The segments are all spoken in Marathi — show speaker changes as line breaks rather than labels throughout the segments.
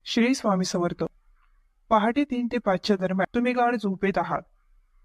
श्री स्वामी समर्थ. पहाटे 3 ते 5च्या दरम्यान तुम्ही गाढ झोपेत आहात.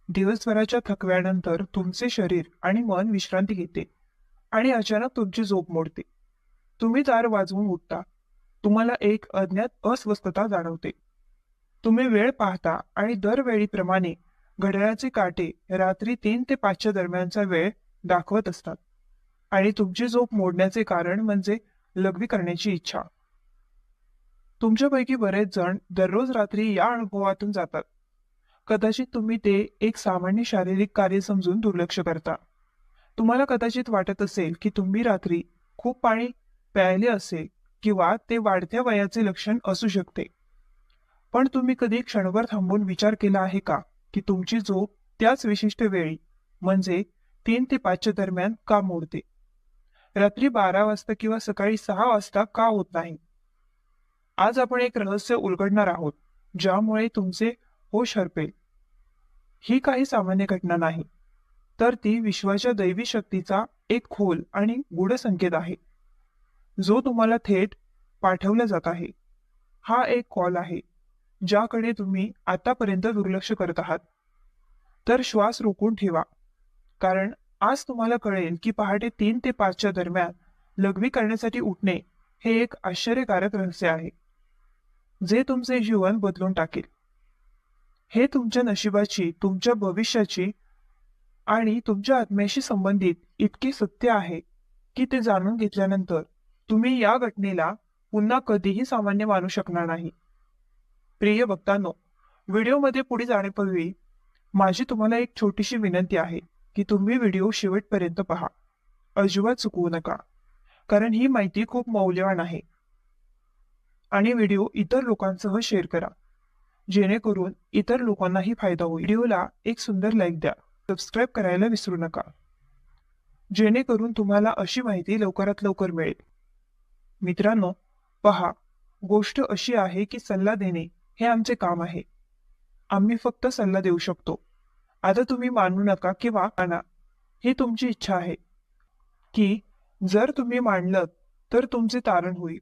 दिवसभराच्या थकव्यानंतर तुमचे शरीर आणि मन विश्रांती घेते आणि अचानक तुमची झोप मोडते. तुम्ही दार वाजवून उठता. तुम्हाला एक अज्ञात अस्वस्थता जाणवते. तुम्ही वेळ पाहता आणि दरवेळीप्रमाणे घड्याळाचे काटे रात्री 3 ते 5च्या दरम्यानचा वेळ दाखवत असतात आणि तुमची झोप मोडण्याचे कारण म्हणजे लघवी करण्याची इच्छा. तुमच्यापैकी बरेच जण दररोज रात्री या अनुभवातून जातात. कदाचित तुम्ही ते एक सामान्य शारीरिक कार्य समजून दुर्लक्ष करता. तुम्हाला कदाचित वाटत असेल की तुम्ही रात्री खूप पाणी प्यायले असेल किंवा ते वाढत्या वयाचे लक्षण असू शकते. पण तुम्ही कधी क्षणभर थांबून विचार केला आहे का की तुमची झोप त्याच विशिष्ट वेळी म्हणजे 3 ते 5च्या दरम्यान का मोडते? रात्री 12 वाजता किंवा सकाळी 6 वाजता का होत नाही? आज आपण एक रहस्य उलगडणार आहोत ज्यामुळे तुमचे होश हरपेल. ही काही सामान्य घटना नाही, तर ती विश्वाच्या दैवी शक्तीचा एक खोल आणि गूढ संकेत आहे जो तुम्हाला थेट पाठवला जात आहे. हा एक कॉल आहे ज्याकडे तुम्ही आतापर्यंत दुर्लक्ष करत आहात. तर श्वास रोखून ठेवा, कारण आज तुम्हाला कळेल की पहाटे 3 ते 5च्या दरम्यान लघवी करण्यासाठी उठणे हे एक आश्चर्यकारक रहस्य आहे जे तुमचे जीवन बदलून टाकेल. हे तुमच्या नशिबाची, तुमच्या भविष्याची आणि तुमच्या आत्म्याशी संबंधित इतके सत्य आहे की ते जाणून घेतल्यानंतर तुम्ही या घटनेला पुन्हा कधीही सामान्य मानू शकणार नाही. प्रिय भक्तांनो, व्हिडिओमध्ये पुढे जाण्यापूर्वी माझी तुम्हाला एक छोटीशी विनंती आहे की तुम्ही व्हिडिओ शेवटपर्यंत पहा. अजिबात चुकवू नका, कारण ही माहिती खूप मौल्यवान आहे. आणि व्हिडिओ इतर लोकांसह शेअर करा जेणेकरून इतर लोकांनाही फायदा होईल. व्हिडिओला एक सुंदर लाईक द्या. सबस्क्राईब करायला विसरू नका, जेणेकरून तुम्हाला अशी माहिती लवकरात लवकर मिळेल. मित्रांनो, पहा, गोष्ट अशी आहे की सल्ला देणे हे आमचे काम आहे. आम्ही फक्त सल्ला देऊ शकतो. आता तुम्ही मानू नका किंवा माना, ही तुमची इच्छा आहे की जर तुम्ही मानलं तर तुमचे तारण होईल.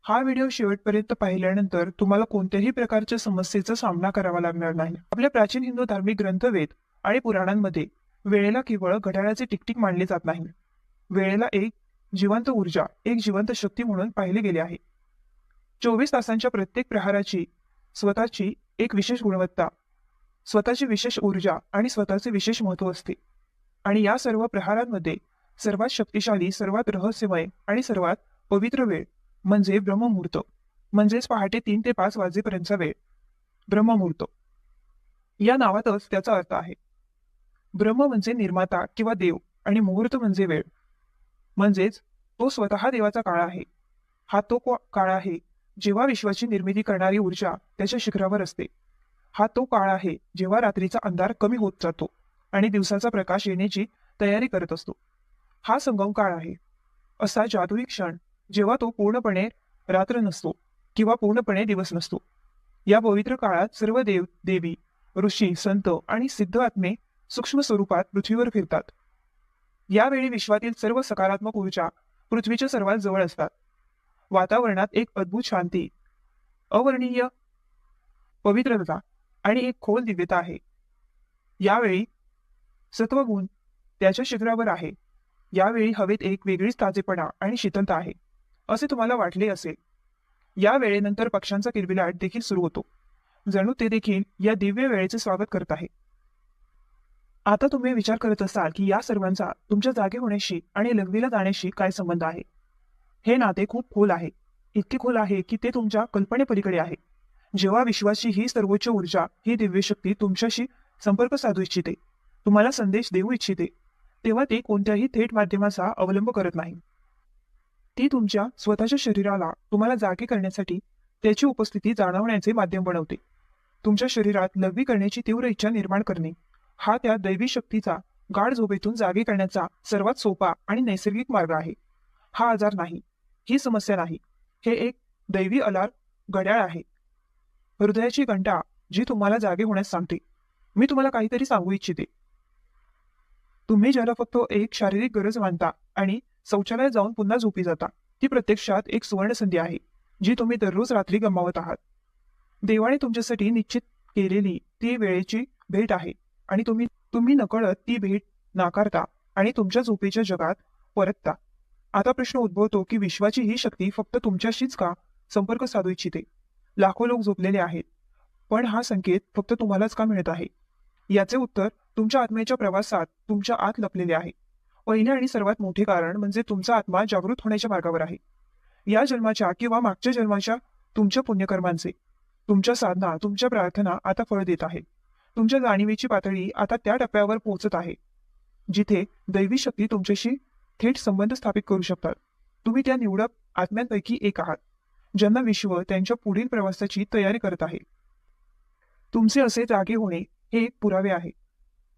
हा व्हिडिओ शेवटपर्यंत पाहिल्यानंतर तुम्हाला कोणत्याही प्रकारच्या समस्येचा सामना करावा लागणार नाही. आपल्या प्राचीन हिंदू धार्मिक ग्रंथ, वेद आणि पुराणांमध्ये वेळेला केवळ घड्याळाचे टिकटिक मानले जात नाही. वेळेला एक जिवंत ऊर्जा, एक जिवंत शक्ती म्हणून पाहिले गेले आहे. 24 तासांच्या प्रत्येक प्रहाराची स्वतःची एक विशेष गुणवत्ता, स्वतःची विशेष ऊर्जा आणि स्वतःचे विशेष महत्त्व असते. आणि या सर्व प्रहारांमध्ये सर्वात शक्तिशाली, सर्वात रहस्यमय आणि सर्वात पवित्र वेळ म्हणजे ब्रह्ममुहूर्त, म्हणजेच पहाटे 3 ते 5 वाजेपर्यंतचा वेळ. ब्रह्ममुहूर्त या नावातच त्याचा अर्थ आहे. ब्रह्म म्हणजे निर्माता किंवा देव आणि मुहूर्त म्हणजे वेळ, म्हणजेच तो स्वतः देवाचा काळ आहे. हा तो काळ आहे जेव्हा विश्वाची निर्मिती करणारी ऊर्जा त्याच्या शिखरावर असते. हा तो काळ आहे जेव्हा रात्रीचा अंधार कमी होत जातो आणि दिवसाचा प्रकाश येण्याची तयारी करत असतो. हा संगम काळ आहे, असा जादुई क्षण जेव्हा तो पूर्णपणे रात्र नसतो किंवा पूर्णपणे दिवस नसतो. या पवित्र काळात सर्व देव, देवी, ऋषी, संत आणि सिद्ध आत्मे सूक्ष्म स्वरूपात पृथ्वीवर फिरतात. यावेळी विश्वातील सर्व सकारात्मक ऊर्जा पृथ्वीच्या सर्वात जवळ असतात. वातावरणात एक अद्भुत शांती, अवर्णनीय पवित्रता आणि एक खोल दिव्यता आहे. यावेळी सत्वगुण त्याच्या शिखरावर आहे. यावेळी हवेत एक वेगळीच ताजेपणा आणि शीतलता आहे असे तुम्हाला वाटले असेल. या वेळेनंतर पक्ष्यांचा किलबिलाट देखील सुरू होतो, जणू ते देखील या दिव्य वेळेचे स्वागत करत आहे. आता तुम्ही विचार करत असाल की या सर्वांचा तुमच्या जागे होण्याशी आणि लघवीला जाण्याशी काय संबंध आहे. हे नाते खूप खोल आहे, इतके खोल आहे की ते तुमच्या कल्पनेपलीकडे आहे. जेव्हा विश्वाची ही सर्वोच्च ऊर्जा, ही दिव्य शक्ती तुमच्याशी संपर्क साधू इच्छिते, तुम्हाला संदेश देऊ इच्छिते, तेव्हा ती कोणत्याही थेट माध्यमाचा अवलंब करत नाही. ती तुमच्या स्वतःच्या शरीराला तुम्हाला जागे करण्यासाठी त्याची उपस्थिती जाणवण्याचे माध्यम बनवते. तुमच्या शरीरात लघवी करण्याची तीव्र इच्छा निर्माण करणे हा त्या दैवी शक्तीचा गाढ झोपेतून जागे करण्याचा सर्वात सोपा आणि नैसर्गिक मार्ग आहे. हा आजार नाही, ही समस्या नाही, हे एक दैवी अलार्म घड्याळ आहे, हृदयाची घंटा जी तुम्हाला जागे होण्यास सांगते. मी तुम्हाला काहीतरी सांगू इच्छिते. तुम्ही ज्याला फक्त एक शारीरिक गरज मानता आणि शौचालयात जाऊन पुन्हा झोपी जाता, ती प्रत्यक्षात एक सुवर्ण संधी आहे जी तुम्ही दररोज रात्री गमावत आहात. देवाने तुमच्यासाठी निश्चित केलेली ती वेळेची भेट आहे आणि तुम्ही तुम्ही नकळत ती भेट नाकारता आणि तुमच्या झोपेच्या जगात परतता. आता प्रश्न उद्भवतो की विश्वाची ही शक्ती फक्त तुमच्याशीच का संपर्क साधू इच्छिते? लाखो लोक झोपलेले आहेत, पण हा संकेत फक्त तुम्हालाच का मिळत आहे? याचे उत्तर तुमच्या आत्म्याच्या प्रवासात तुमच्या आत लपलेले आहे. पहिले आणि सर्वात मोठे कारण म्हणजे तुमचा आत्मा जागृत होण्याच्या मार्गावर आहे. या जन्माच्या किंवा मागच्या जन्माच्या तुमच्या पुण्यकर्मांचे, तुमच्या साधना, तुमच्या प्रार्थना आता फळ देत आहेत. तुमच्या जाणीवेची पातळी आता त्या टप्प्यावर पोहोचत आहे जिथे दैवी शक्ती तुमच्याशी थेट संबंध स्थापित करू शकतात. तुम्ही त्या निवडक आत्म्यांपैकी एक आहात ज्यांना विश्व त्यांच्या पुढील प्रवासाची तयारी करत आहे. तुमचे असे जागे होणे हे एक पुरावे आहे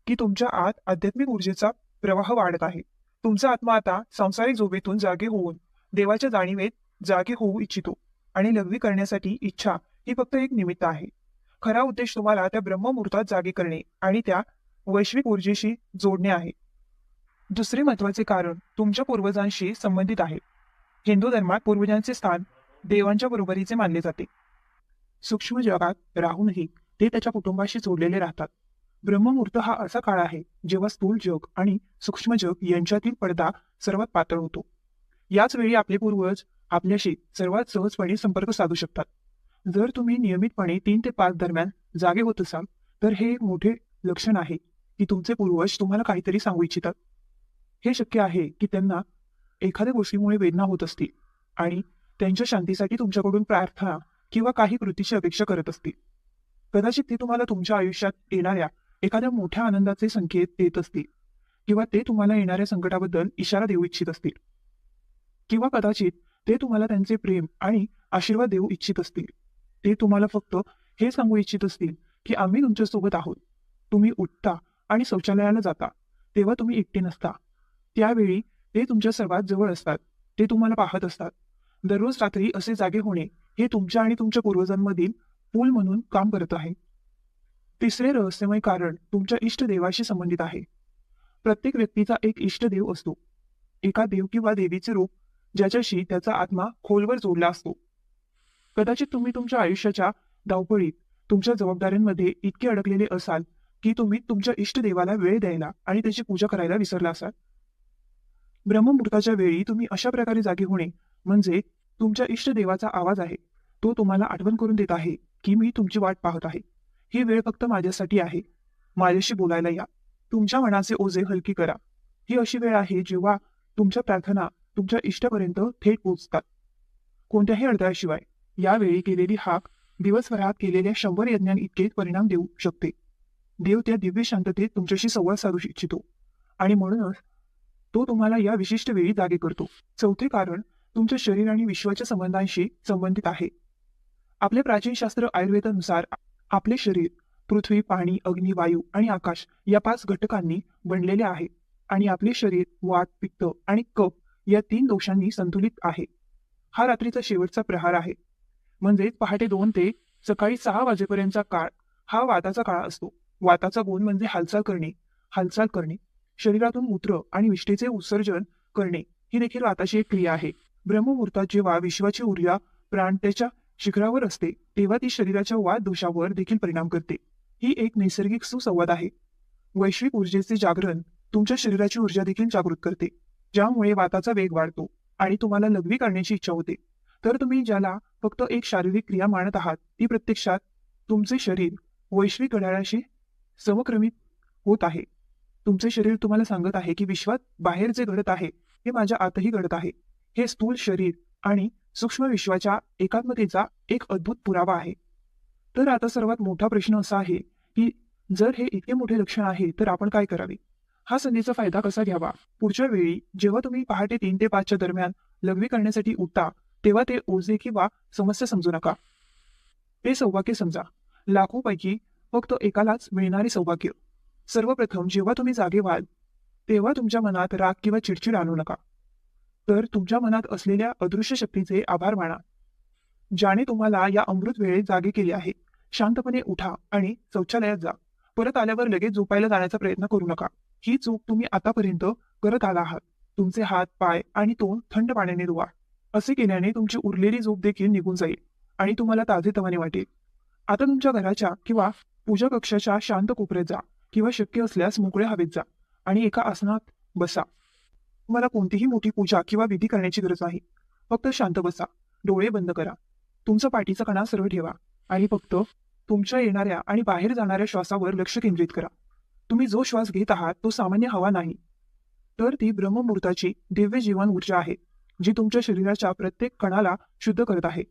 की तुमच्या आत आध्यात्मिक ऊर्जेचा प्रवाह वाढत आहे. तुमचा आत्मा आता सांसारिक झोपेतून जागे होऊन देवाच्या जाणीवेत जागे होऊ इच्छितो आणि लघवी करण्यासाठी इच्छा ही फक्त एक निमित्त आहे. खरा उद्देश तुम्हाला त्या ब्रह्ममुहूर्तात जागे करणे आणि त्या वैश्विक ऊर्जेशी जोडणे आहे. दुसरे महत्वाचे कारण तुमच्या पूर्वजांशी संबंधित आहे. हिंदू धर्मात पूर्वजांचे स्थान देवांच्या बरोबरीचे मानले जाते. सूक्ष्म जगात राहूनही ते त्याच्या कुटुंबाशी जोडलेले राहतात. ब्रह्ममुहूर्त हा असा काळ आहे जेव्हा स्थूल जग आणि सूक्ष्म जग यांच्यातील पडदा सर्वात पातळ होतो. याच वेळी आपले पूर्वज आपल्याशी सर्वात सहजपणे संपर्क साधू शकतात. जर तुम्ही नियमितपणे 3 ते 5 दरम्यान जागे होत असाल तर हे एक मोठे लक्षण आहे की तुमचे पूर्वज तुम्हाला काहीतरी सांगू इच्छितात. हे शक्य आहे की त्यांना एखाद्या गोष्टीमुळे वेदना होत असतील आणि त्यांच्या शांतीसाठी तुमच्याकडून प्रार्थना किंवा काही कृतीची अपेक्षा करत असतील. कदाचित ते तुम्हाला तुमच्या आयुष्यात येणाऱ्या एखाद्या मोठ्या आनंदाचे संकेत देत असतील किंवा ते तुम्हाला येणाऱ्या संकटाबद्दल इशारा देऊ इच्छित असतील किंवा कदाचित ते तुम्हाला त्यांचे प्रेम आणि आशीर्वाद देऊ इच्छित असतील. ते तुम्हाला फक्त हे सांगू इच्छित असतील की आम्ही तुमच्यासोबत आहोत. तुम्ही उठता आणि शौचालयाला जाता तेव्हा तुम्ही एकटे नसता. त्यावेळी ते तुमच्या सर्वात जवळ असतात. ते तुम्हाला पाहत असतात. दररोज रात्री असे जागे होणे हे तुमच्या आणि तुमच्या पूर्वजांमधील पूल म्हणून काम करत आहे. तिसरे रहस्यमय कारण तुमच्या इष्टदेवाशी संबंधित आहे. प्रत्येक व्यक्तीचा एक इष्टदेव असतो. एका देव किंवा देवीचे रूप ज्याच्याशी त्याचा आत्मा खोलवर जोडला असतो. कदाचित तुम्ही तुमच्या आयुष्याच्या धावपळीत तुमच्या जबाबदाऱ्यांमध्ये इतके अडकलेले असाल की तुम्ही तुमच्या इष्टदेवाला वेळ द्यायला आणि त्याची पूजा करायला विसरला असाल. ब्रह्ममुहूर्ताच्या वेळी तुम्ही अशा प्रकारे जागे होणे म्हणजे तुमच्या इष्टदेवाचा आवाज आहे. तो तुम्हाला आठवण करून देत आहे की मी तुमची वाट पाहत आहे. ही वेळ फक्त माझ्यासाठी आहे. माझ्याशी बोलायला या. तुमच्या मनाचे ओझे हलकी करा. ही अशी वेळ आहे जेव्हा तुमच्या प्रार्थना तुमच्या इष्टापर्यंत थेट पोहोचतात, कोणत्याही अडथळ्याशिवाय. यावेळी केलेली हाक दिवसभरात केलेल्या 100 यज्ञांइतके परिणाम देऊ शकते. देव त्या दिव्य शांततेत तुमच्याशी संवाद साधू इच्छितो आणि म्हणूनच तो तुम्हाला या विशिष्ट वेळी जागे करतो. चौथे कारण तुमच्या शरीर आणि विश्वाच्या संबंधांशी संबंधित आहे. आपले प्राचीन शास्त्र आयुर्वेदानुसार आपले शरीर पृथ्वी, पाणी, अग्नी, वायू आणि आकाश या 5 घटकांनी बनलेले आहे आणि आपले शरीर वात, पित्त आणि कफ या 3 दोषांनी संतुलित आहे. हा रात्रीचा शेवटचा प्रहार आहे. म्हणजे पहाटे 2 ते सकाळी 6 वाजेपर्यंतचा काळ हा वाताचा काळ असतो. वाताचा गुण म्हणजे हालचाल करणे. शरीरातून मूत्र आणि विष्ठेचे उत्सर्जन करणे ही देखील वाताची एक क्रिया आहे. ब्रह्ममुहूर्तात जेव्हा विश्वाची ऊर्जा प्राण त्याच्या शिखरावर असते तेव्हा ती शरीराच्या वात दोषावर देखील परिणाम करते. ही एक नैसर्गिक सुसंवाद आहे. वैश्विक ऊर्जेचे जागरण तुमच्या शरीराची ऊर्जा देखील जागृत करते, ज्यामुळे वाताचा वेग वाढतो आणि तुम्हाला लघवी करण्याची इच्छा होते. तर तुम्ही ज्याला फक्त एक शारीरिक क्रिया मानत आहात ती प्रत्यक्षात तुमचे शरीर वैश्विक घड्याळाशी समक्रमित होत आहे. तुमचे शरीर तुम्हाला सांगत आहे की विश्वात बाहेर जे घडत आहे हे माझ्या आतही घडत आहे. हे स्थूल शरीर आणि सूक्ष्म विश्वाच्या एकात्मतेचा एक अद्भुत पुरावा आहे. तर आता सर्वात मोठा प्रश्न असा आहे की जर हे इतके मोठे लक्षण आहे तर आपण काय करावे? हा संधीचा फायदा कसा घ्यावा? पुढच्या वेळी जेव्हा तुम्ही पहाटे 3 ते 5च्या दरम्यान लघवी करण्यासाठी उठता तेव्हा ते ओझे किंवा समस्या समजू नका. ते सौभाग्य समजा. लाखोपैकी फक्त एकालाच मिळणारे सौभाग्य. सर्वप्रथम जेव्हा तुम्ही जागे व्हाल तेव्हा तुमच्या मनात राग किंवा चिडचिड आणू नका. तर तुमच्या मनात असलेल्या अदृश्य शक्तीचे आभार माना ज्याने तुम्हाला या अमृत वेळेत जागे केले आहे. शांतपणे उठा आणि शौचालयात जा. परत आल्यावर लगेच झोपायला जाण्याचा प्रयत्न करू नका. ही चूक तुम्ही आतापर्यंत करत आला आहात. तुमचे हात, पाय आणि तोंड थंड पाण्याने धुवा. असे केल्याने तुमची उरलेली झोप देखील निघून जाईल आणि तुम्हाला ताजेतवाने वाटेल. आता तुमच्या घराच्या किंवा पूजा कक्षाच्या शांत कोपऱ्यात जा किंवा शक्य असल्यास मोकळ्या हवेत जा आणि एका आसनात बसा. तुम्हाला कोणतीही मोठी पूजा किंवा विधी करण्याची गरज नाही. फक्त शांत बसा, डोळे बंद करा, तुमचा पाठीचा कणा सरळ ठेवा आणि फक्त तुमच्या येणाऱ्या आणि बाहेर जाणाऱ्या श्वासावर लक्ष केंद्रित करा. तुम्ही जो श्वास घेत आहात तो सामान्य हवा नाही, तर ती ब्रह्ममुहूर्ताची दिव्य जीवन ऊर्जा आहे, जी तुमच्या शरीराच्या प्रत्येक कणाला शुद्ध करत आहे.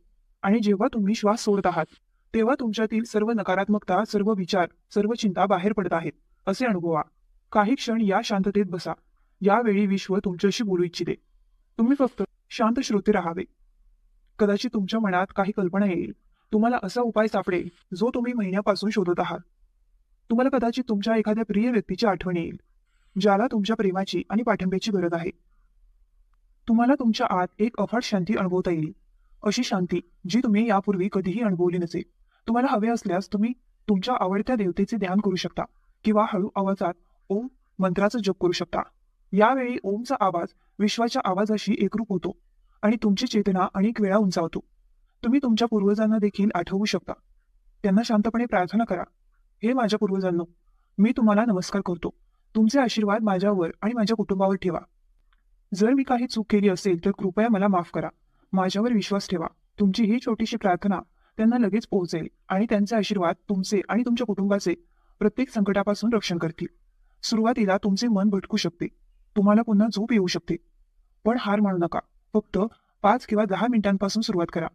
आणि जेव्हा तुम्ही श्वास सोडत आहात तेव्हा तुमच्यातील सर्व नकारात्मकता, सर्व विचार, सर्व चिंता बाहेर पडत आहेत असे अनुभवा. काही क्षण या शांततेत बसा. यावेळी विश्व तुमच्याशी बोलू इच्छिते. तुम्ही फक्त शांत श्रोते राहावे. कदाचित तुमच्या मनात काही कल्पना येईल. तुम्हाला असा उपाय सापडेल जो तुम्ही महिन्यापासून शोधत आहात. तुम्हाला कदाचित तुमच्या एखाद्या प्रिय व्यक्तीची आठवण येईल, ज्याला तुमच्या प्रेमाची आणि पाठिंब्याची गरज आहे. तुम्हाला तुमच्या आत एक अफाट शांती अनुभवता येईल, अशी शांती जी तुम्ही यापूर्वी कधीही अनुभवली नसेल. तुम्हाला हवे असल्यास तुम्ही तुमच्या आवडत्या देवतेचे ध्यान करू शकता किंवा हळू आवाजात ओम मंत्राचा जप करू शकता. यावेळी ओमचा आवाज विश्वाच्या आवाजाशी एकरूप होतो आणि तुमची चेतना अनेक वेळा उंचावतो. तुम्ही तुमच्या पूर्वजांना देखील आठवू शकता. त्यांना शांतपणे प्रार्थना करा. हे माझ्या पूर्वजांनो, मी तुम्हाला नमस्कार करतो. तुमचे आशीर्वाद माझ्यावर आणि माझ्या कुटुंबावर ठेवा. जर मी काही चूक केली असेल तर कृपया मला माफ करा. माझ्यावर विश्वास ठेवा. तुमची ही छोटीशी प्रार्थना त्यांना लगेच पोहोचेल आणि त्यांचे आशीर्वाद तुमचे आणि तुमच्या कुटुंबाचे प्रत्येक संकटापासून रक्षण करतील. सुरुवातीला तुमचे मन भटकू शकते, तुम्हाला पुन्हा झोप येऊ शकते, पण हार मानू नका. फक्त 5 किंवा 10 मिनिटांपासून सुरुवात करा.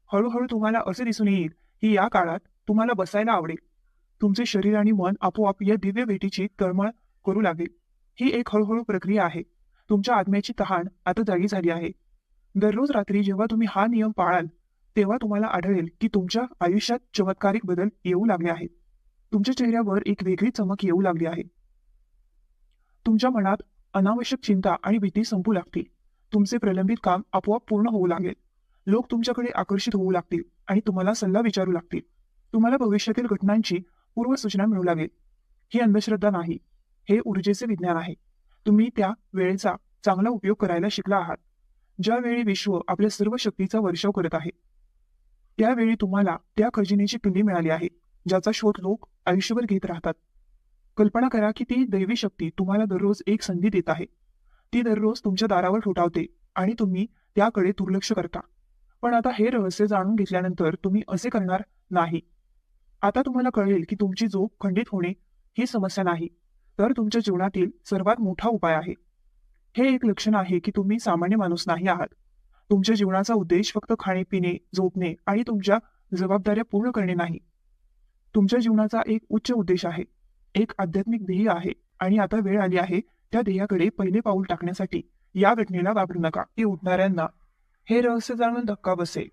हळूहळू तुम्हाला असे दिसून येईल की या काळात तुम्हाला बसायला आवडेल. तुमचे शरीर आणि मन आपोआप या दिव्य भेटीची तळमळ करू लागेल. ही एक हळूहळू प्रक्रिया आहे. तुमच्या आत्म्याची तहान आता जागी झाली आहे. दररोज रात्री जेव्हा तुम्ही हा नियम पाळाल तेव्हा तुम्हाला आढळेल की तुमच्या आयुष्यात चमत्कारिक बदल येऊ लागले आहेत. तुमच्या चेहऱ्यावर एक वेगळी चमक येऊ लागली आहे. तुमच्या मनात अनावश्यक चिंता आणि भीती संपू लागतील. तुमचे प्रलंबित काम आपोआप पूर्ण होऊ लागेल. लोक तुमच्याकडे आकर्षित होऊ लागतील आणि तुम्हाला सल्ला विचारू लागतील. तुम्हाला भविष्यातील घटनांची पूर्वसूचना मिळू लागेल. ही अंधश्रद्धा नाही, हे ऊर्जेचे विज्ञान आहे. तुम्ही त्या वेळेचा चांगला उपयोग करायला शिकला आहात. ज्यावेळी विश्व आपल्या सर्व शक्तीचा वर्षाव करत आहे, त्यावेळी तुम्हाला त्या खजिन्याची किल्ली मिळाली आहे, ज्याचा शोध लोक आयुष्यभर घेत राहतात. कल्पना करा की ती दैवी शक्ती तुम्हाला दररोज एक संधी देत आहे. ती दररोज तुमच्या दारावर ठोठावते आणि तुम्ही त्याकडे दुर्लक्ष करता. पण आता हे रहस्य जाणून घेतल्यानंतर तुम्ही असे करणार नाही. आता तुम्हाला कळेल की तुमची झोप खंडित होणे ही समस्या नाही, तर तुमच्या जीवनातील सर्वात मोठा उपाय आहे. हे एक लक्षण आहे की तुम्ही सामान्य माणूस नाही आहात. तुमच्या जीवनाचा उद्देश फक्त खाणे, पिणे, झोपणे आणि तुमच्या जबाबदाऱ्या पूर्ण करणे नाही. तुमच्या जीवनाचा एक उच्च उद्देश आहे, एक आध्यात्मिक ध्येय आहे आणि आता वेळ आली आहे त्या ध्येयाकडे पहिले पाऊल टाकण्यासाठी. या घटनेला वापरू नका की उठणाऱ्यांना हे रहस्य जाणून धक्का बसेल.